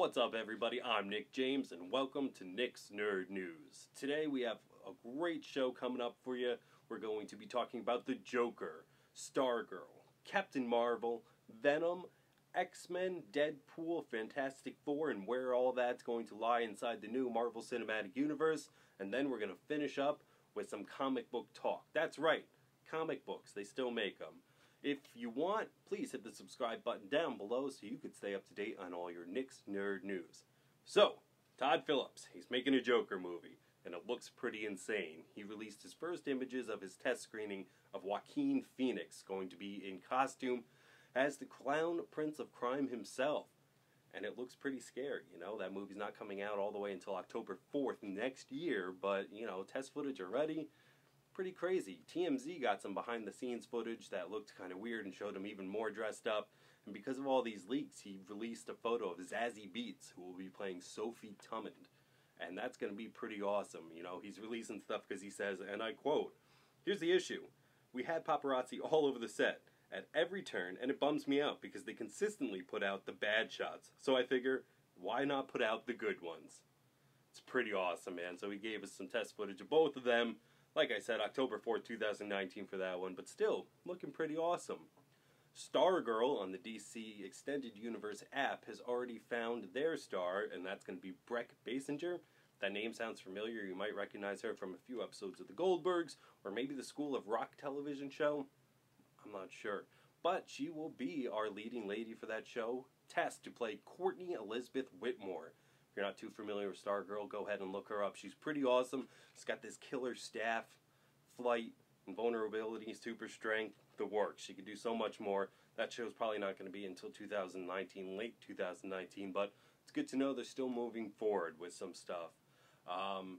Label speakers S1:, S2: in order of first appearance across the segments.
S1: What's up, everybody? I'm Nick James, and welcome to Nick's Nerd News. Today we have a great show coming up for you. We're going to be talking about the Joker, Stargirl, Captain Marvel, Venom, X-Men, Deadpool, Fantastic Four, and where all that's going to lie inside the new Marvel Cinematic Universe. And then we're going to finish up with some comic book talk. That's right, comic books. They still make them. If you want, please hit the subscribe button down below so you could stay up to date on all your Nick's Nerd News. So, Todd Phillips, he's making a Joker movie, and it looks pretty insane. He released his first images of his test screening of Joaquin Phoenix, going to be in costume as the Clown Prince of Crime himself. And it looks pretty scary, you know. That movie's not coming out all the way until October 4th next year, but, you know, test footage already. Pretty crazy. TMZ got some behind the scenes footage that looked kind of weird and showed him even more dressed up. And because of all these leaks, he released a photo of Zazie Beetz, who will be playing Sophie Tummond. And that's going to be pretty awesome. You know, he's releasing stuff because he says, and I quote, "Here's the issue. We had paparazzi all over the set at every turn, and it bums me out because they consistently put out the bad shots. So I figure, why not put out the good ones?" It's pretty awesome, man. So he gave us some test footage of both of them. Like I said, October 4th, 2019 for that one, but still, looking pretty awesome. Stargirl on the DC Extended Universe app has already found their star, and that's going to be Breck Basinger. That name sounds familiar. You might recognize her from a few episodes of The Goldbergs, or maybe the School of Rock television show. I'm not sure. But she will be our leading lady for that show, tasked to play Courtney Elizabeth Whitmore. If you're not too familiar with Stargirl, go ahead and look her up. She's pretty awesome. She's got this killer staff, flight, invulnerability, super strength, the works. She could do so much more. That show's probably not going to be until 2019, late 2019, but it's good to know they're still moving forward with some stuff.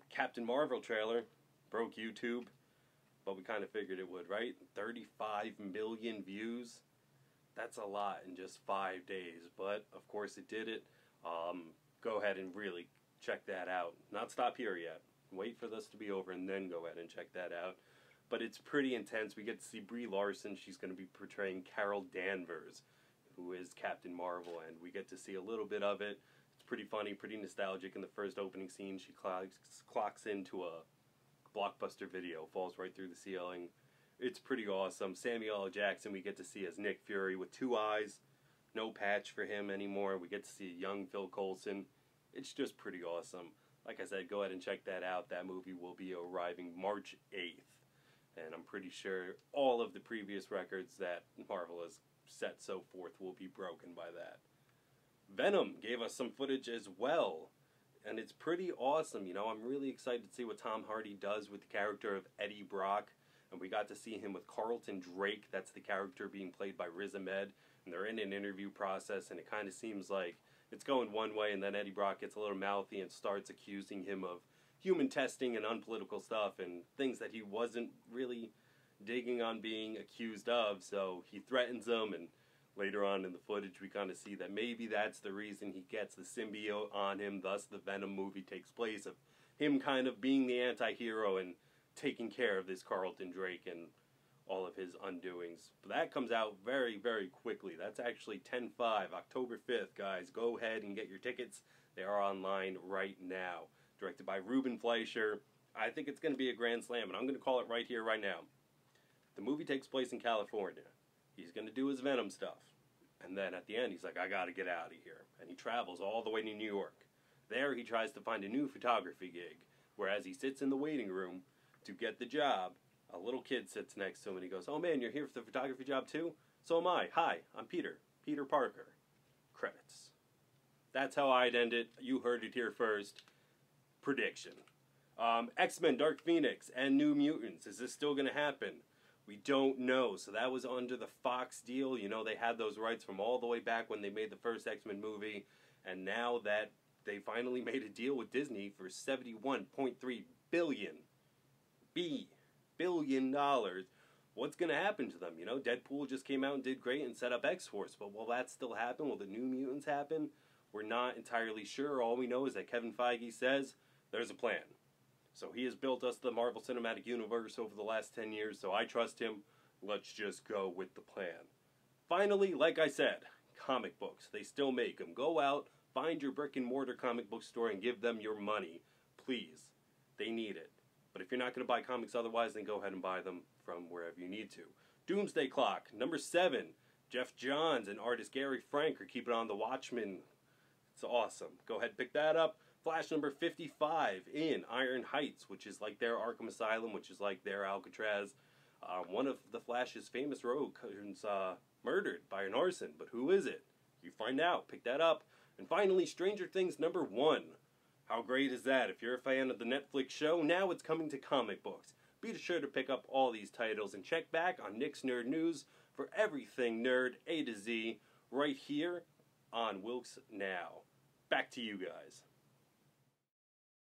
S1: Captain Marvel trailer broke YouTube, but we kind of figured it would, right? 35 million views. That's a lot in just 5 days, but of course it did it. Go ahead and really check that out. Not stop here yet. Wait for this to be over and then go ahead and check that out. But it's pretty intense. We get to see Brie Larson. She's going to be portraying Carol Danvers, who is Captain Marvel, and we get to see a little bit of it. It's pretty funny, pretty nostalgic. In the first opening scene, she clocks into a Blockbuster video, falls right through the ceiling. It's pretty awesome. Samuel L. Jackson we get to see as Nick Fury with 2 eyes. No patch for him anymore. We get to see young Phil Coulson. It's just pretty awesome. Like I said, go ahead and check that out. That movie will be arriving March 8th. And I'm pretty sure all of the previous records that Marvel has set so forth will be broken by that. Venom gave us some footage as well. And it's pretty awesome. You know, I'm really excited to see what Tom Hardy does with the character of Eddie Brock. And we got to see him with Carlton Drake. That's the character being played by Riz Ahmed. And they're in an interview process, and it kind of seems like it's going one way, and then Eddie Brock gets a little mouthy and starts accusing him of human testing and unpolitical stuff and things that he wasn't really digging on being accused of. So he threatens him, and later on in the footage we kind of see that maybe that's the reason he gets the symbiote on him. Thus the Venom movie takes place of him kind of being the anti-hero and taking care of this Carlton Drake and all of his undoings. But that comes out very, very quickly. That's actually 10/5, October 5th, guys. Go ahead and get your tickets. They are online right now. Directed by Ruben Fleischer. I think it's going to be a grand slam, and I'm going to call it right here, right now. The movie takes place in California. He's going to do his Venom stuff. And then at the end, he's like, I got to get out of here. And he travels all the way to New York. There, he tries to find a new photography gig. Whereas he sits in the waiting room to get the job, a little kid sits next to him and he goes, "Oh man, you're here for the photography job too? So am I. Hi, I'm Peter. Peter Parker." Credits. That's how I'd end it. You heard it here first. Prediction. X-Men, Dark Phoenix, and New Mutants. Is this still going to happen? We don't know. So that was under the Fox deal. You know, they had those rights from all the way back when they made the first X-Men movie. And now that they finally made a deal with Disney for $71.3 billion. Billion dollars. What's going to happen to them? You know, Deadpool just came out and did great and set up X-Force, but will that still happen? Will the New Mutants happen? We're not entirely sure. All we know is that Kevin Feige says there's a plan. So he has built us the Marvel Cinematic Universe over the last 10 years, so I trust him. Let's just go with the plan. Finally, like I said, comic books. They still make them. Go out, find your brick and mortar comic book store and give them your money. Please. They need it. But if you're not going to buy comics otherwise, then go ahead and buy them from wherever you need to. Doomsday Clock, number 7. Jeff Johns and artist Gary Frank are keeping on The Watchmen. It's awesome. Go ahead and pick that up. Flash number 55 in Iron Heights, which is like their Arkham Asylum, which is like their Alcatraz. One of the Flash's famous rogues murdered by an arson, but who is it? You find out. Pick that up. And finally, Stranger Things number 1. How great is that? If you're a fan of the Netflix show, now it's coming to comic books. Be sure to pick up all these titles and check back on Nick's Nerd News for everything nerd A to Z right here on Wilkes Now. Back to you guys.